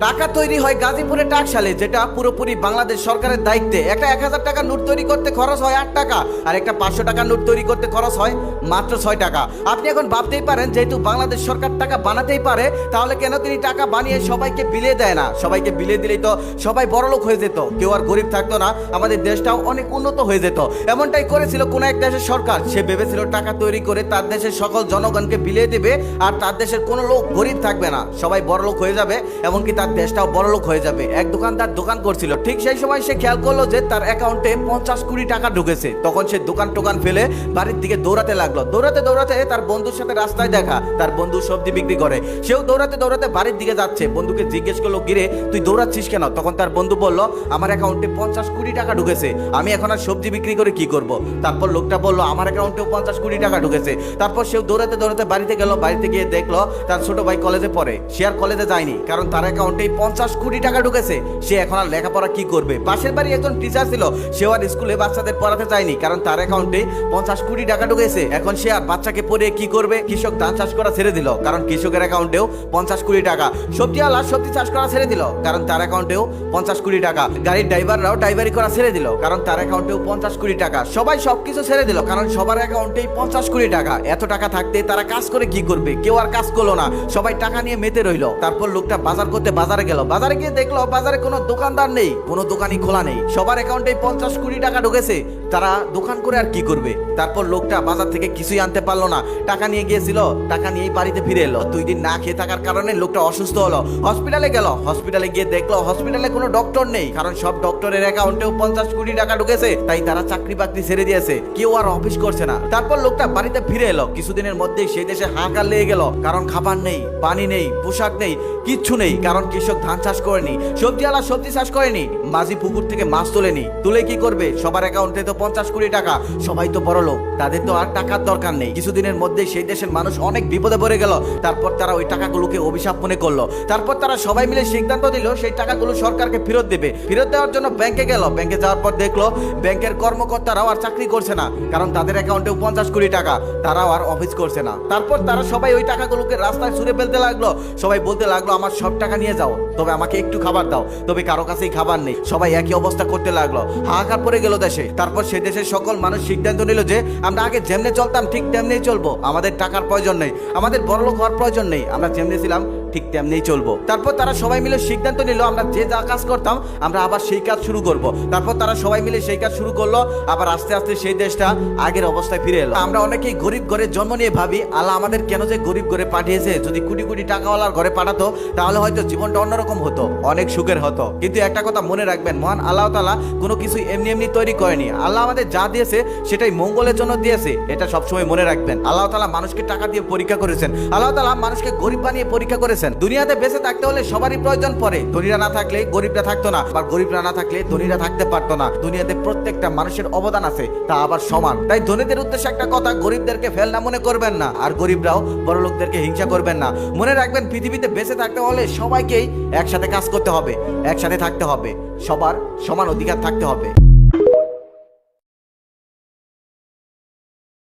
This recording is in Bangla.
টাকা তৈরি হয় গাজীপুরে টাকশালে, যেটা পুরোপুরি বাংলাদেশ সরকারের দায়িত্বে। একটা 1000 টাকা নোট তৈরি করতে খরচ হয় 8 টাকা, আর একটা 500 টাকা নোট তৈরি করতে খরচ হয় মাত্র 6 টাকা। আপনি এখন ভাবতেই পারেন, যেহেতু বাংলাদেশ সরকার টাকা বানাতেই পারে, তাহলে কেন তিনি টাকা বানিয়ে সবাইকে বিলিয়ে দেয় না? সবাইকে বিলিয়ে দিলেই তো সবাই বড়লোক হয়ে যেত, কেউ আর গরিব থাকতো না, আমাদের দেশটাও অনেক উন্নত হয়ে যেত। এমনটাই করেছিল কোন এক দেশের সরকার। সে ভেবেছিল টাকা তৈরি করে তার দেশের সকল জনগণকে বিলিয়ে দেবে, আর তার দেশের কোনো লোক গরিব থাকবে না, সবাই বড়লোক হয়ে যাবে, এমনকি তার দেশটাও বড়লোক হয়ে যাবে। এক দোকানদার দোকান করছিল, ঠিক সেই সময় সে খেয়াল করলো যে তার অ্যাকাউন্টে 50 কোটি টাকা ঢুকেছে। তখন সে দোকান টোকান ফেলে বাড়ির দিকে দৌড়াতে লাগলো। দৌড়াতে দৌড়াতে তার বন্ধুর সাথে রাস্তায় দেখা, তার বন্ধু সবজি বিক্রি করে, সেও দৌড়াতে দৌড়াতে বাড়ির দিকে যাচ্ছে। বন্ধুকে জিজ্ঞেস করলো, গিরে তুই দৌড়াচ্ছিস কেন? তখন তার বন্ধু বলল, আমার অ্যাকাউন্টে 50 কোটি টাকা ঢুকেছে, আমি এখন আর সবজি বিক্রি করে কি করব? তারপর লোকটা বলল, আমার অ্যাকাউন্টেও 50 কোটি টাকা ঢুকেছে। তারপর সেও দৌড়াতে দৌড়াতে বাড়িতে গেল। বাড়িতে গিয়ে দেখলো তার ছোট ভাই কলেজে পড়ে, সে আর কলেজে যায়নি, কারণ তার অ্যাকাউন্টে 50 কোটি টাকা ঢুকেছে। সে এখন আর লেখাপড়া কি করবে? পাশের বাড়ি একজন টিচার ছিল, সেও আর স্কুলে বাচ্চাদের পড়াতে চায়নি, কারণ তার অ্যাকাউন্টে 50 কোটি টাকা ঢুকেছে। এখন সে আর বাচ্চাকে পড়িয়ে কি করবে? কৃষক ধান চাষ করা ছেড়ে দিল, কারণ কৃষকের অ্যাকাউন্টেও 50 কোটি টাকা। সবজিওয়ালা সবজি চাষ করা ছেড়ে দিল, কারণ তার অ্যাকাউন্টেও 50 কোটি টাকা। গাড়ির ড্রাইভাররাও ড্রাইভারি করা ছেড়ে দিল, কারণ তার অ্যাকাউন্টেও 50 কোটি টাকা। সবাই সবকিছু ছেড়ে দিল, কারণ সবার অ্যাকাউন্টেই 50 কোটি টাকা। এত টাকা থাকতে তারা কাজ করে কি করবে? কেউ আর কাজ করলো না, সবাই টাকা নিয়ে মেতে রইল। তারপর লোকটা বাজার করতে বাজারে গেল। বাজারে গিয়ে দেখলো বাজারে কোনো দোকানদার নেই, কোনো দোকানই খোলা নেই, সবার অ্যাকাউন্টে 50 কোটি টাকা ঢুকেছে। তারা দোকান করে আর কি করবে? তারপর লোকটা বাজার থেকে কিছুই আনতে পারলো না, টাকা নিয়ে গিয়েছিল, টাকা নিয়েই বাড়িতে ফিরে এলো। 2 দিন না খেয়ে থাকার কারণে লোকটা অসুস্থ হলো, হসপিটালে গেল। হসপিটালে গিয়ে দেখলো হসপিটালে কোনো ডক্টর নেই, কারণ সব ডক্টরের অ্যাকাউন্টেও 50 কোটি টাকা ঢুকেছে। তাই তারা চাকরি বাকরি ছেড়ে দিয়েছে, কেউ আর অফিস করছে না। তারপর লোকটা বাড়িতে ফিরে এলো। কিছুদিনের মধ্যেই সেই দেশে হাহাকার লেগে গেল, কারণ খাবার নেই, পানি নেই, পোশাক নেই, কিচ্ছু নেই, কারণ কৃষক ধান চাষ করেনি, সবজিওয়ালা সবজি চাষ করেনি, মাঝি পুকুর থেকে মাছ তোলেনি। তুলে কি করবে? সবার অ্যাকাউন্টে তো 50 কোটি টাকা, সবাই তো বড় লোক, তাদের তো আর টাকার দরকার নেই। কিছুদিনের মধ্যেই সেই দেশের মানুষ অনেক বিপদে পড়ে গেল। তারপর তারা ওই টাকাগুলোকে অভিশাপ মনে করলো। তারপর তারা সবাই মিলে সিদ্ধান্ত দিল সেই টাকাগুলো সরকারকে ফেরত দেবে। ফেরত দেওয়ার জন্য ব্যাংকে গেল। ব্যাংকে যাওয়ার পর দেখলো ব্যাংকের কর্মকর্তারাও আর চাকরি করছে না, কারণ তাদের অ্যাকাউন্টেও 50 কোটি টাকা, তারাও আর অফিস করছে না। তারপর তারা সবাই ওই টাকাগুলোকে রাস্তায় ছুঁড়ে ফেলতে লাগলো। সবাই বলতে লাগলো, আমার সব টাকা নিয়ে যাও, তবে আমাকে একটু খাবার দাও। তবে কারো কাছেই খাবার নেই, সবাই একই অবস্থা করতে লাগলো। হাহাকার পড়ে গেল দেশে। তারপর সে দেশের সকল মানুষ সিদ্ধান্ত নিল যে আমরা আগে যেমনে চলতাম ঠিক তেমনি চলবো, আমাদের টাকার প্রয়োজন নেই, আমাদের বড়লোক হওয়ার প্রয়োজন নেই, আমরা যেমনি ছিলাম ঠিক তেমনিই চলবো। তারপর তারা সবাই মিলে সিদ্ধান্ত নিল, আমরা যে যা কাজ করতাম আমরা আবার সেই কাজ শুরু করব। তারপর তারা সবাই মিলে সেই কাজ শুরু করলো। আবার আস্তে আস্তে সেই দেশটা আগের অবস্থায় ফিরে এলো। আমরা অনেকেই গরিব ঘরে জন্ম নিয়ে ভাবি, আল্লাহ আমাদের কেন যে গরিব ঘরে পাঠিয়েছে? যদি কোটি কোটি টাকাওয়ালার ঘরে পাঠাতো, তাহলে হয়তো জীবনটা অন্যরকম হতো, অনেক সুখের হতো। কিন্তু একটা কথা মনে রাখবেন, মহান আল্লাহ তাআলা কোনো কিছু এমনি এমনি তৈরি করেনি। আল্লাহ আমাদের যা দিয়েছে সেটাই মঙ্গলের জন্য দিয়েছে, এটা সবসময় মনে রাখবেন। আল্লাহ তাআলা মানুষকে টাকা দিয়ে পরীক্ষা করেছেন, আল্লাহ তাআলা মানুষকে গরিব বানিয়ে পরীক্ষা করেছেন। দুনিয়াতে বেঁচে থাকতে হলে সবারই প্রয়োজন পড়ে। ধনীরা না থাকলে গরিবরা থাকতো না, আর গরিবরা না থাকলে ধনীরা থাকতে পারতো না। দুনিয়াতে প্রত্যেকটা মানুষের অবদান আছে, তা আবার সমান। তাই ধনীদের উদ্দেশ্যে একটা কথা, গরিবদেরকে ফেলনা মনে করবেন না, আর গরিবরাও বড় লোকদেরকে হিংসা করবেন না। মনে রাখবেন, পৃথিবীতে বেঁচে থাকতে হলে সবাইকেই একসাথে কাজ করতে হবে, একসাথে থাকতে হবে, সবার সমান অধিকার থাকতে হবে।